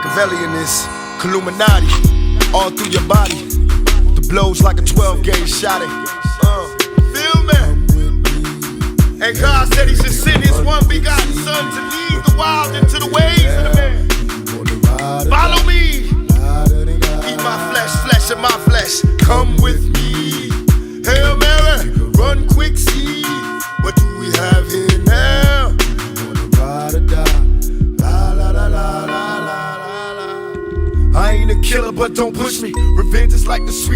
Machiavellian is Illuminati, all through your body. The blows like a 12-gauge shot. Feel me? And God said He should send His one begotten Son to lead the wild into the ways of the man. Follow me. Eat my flesh, flesh of my flesh. Come with me. Hail Mary, run quick, see. What do we have here now? Ride or die. La la la la la la la. I ain't a killer, but don't push me. Revenge is like the sweet.